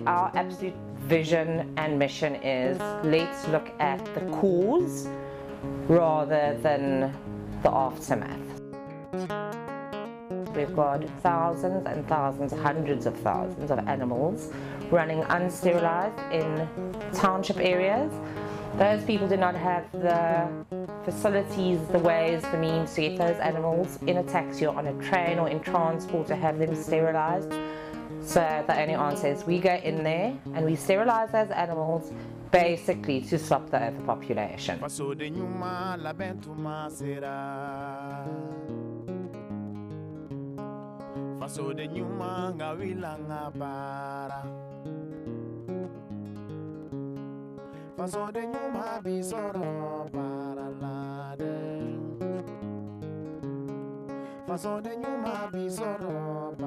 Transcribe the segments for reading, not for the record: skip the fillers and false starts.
our absolute vision and mission is, let's look at the cause rather than the aftermath. We've got thousands and thousands, hundreds of thousands of animals running unsterilized in township areas. Those people do not have the facilities, the ways, the means to get those animals in a taxi or on a train or in transport to have them sterilized. So the only answer is we go in there and we sterilize those animals basically to stop the overpopulation.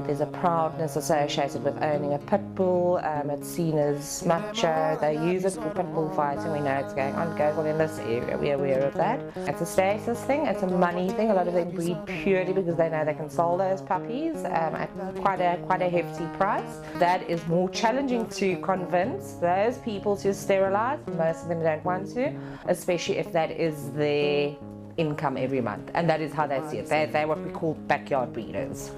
There's a proudness associated with owning a pit bull. It's seen as macho. They use it for pit bull fighting. We know it's going on global in this area. We're aware of that. It's a status thing. It's a money thing. A lot of them breed purely because they know they can sell those puppies at quite a hefty price. That is more challenging to convince those people to sterilize. Most of them don't want to, especially if that is their income every month, and that is how they see it. They're what we call backyard breeders.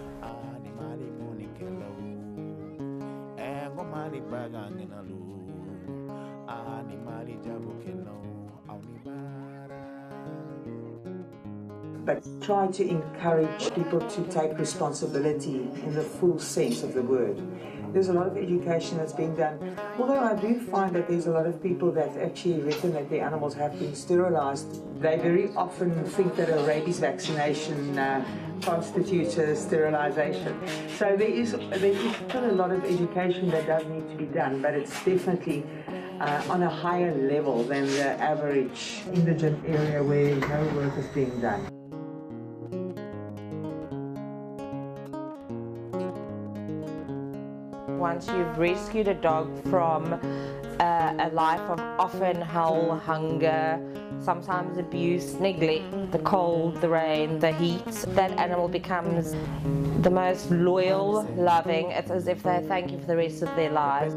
But try to encourage people to take responsibility in the full sense of the word. There's a lot of education that's being done, although I do find that there's a lot of people that actually reckon that their animals have been sterilized. They very often think that a rabies vaccination constitutes a sterilization. So there is still a lot of education that does need to be done, but it's definitely on a higher level than the average indigent area where no work is being done. Once you've rescued a dog from a life of often hell, hunger, sometimes abuse, neglect, the cold, the rain, the heat, that animal becomes the most loyal, loving. It's as if they thank you for the rest of their lives.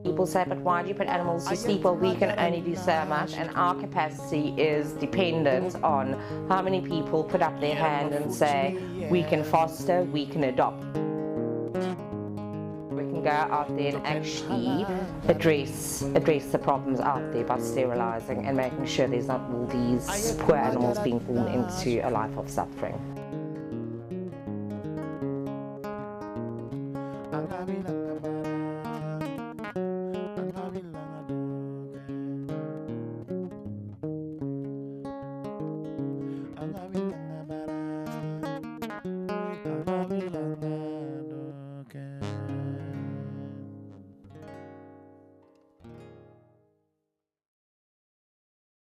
People say, but why do you put animals to sleep? Well, we can only do so much, and our capacity is dependent on how many people put up their hand and say, we can foster, we can adopt. We can go out there and actually address the problems out there by sterilizing and making sure there's not all these poor animals being born into a life of suffering.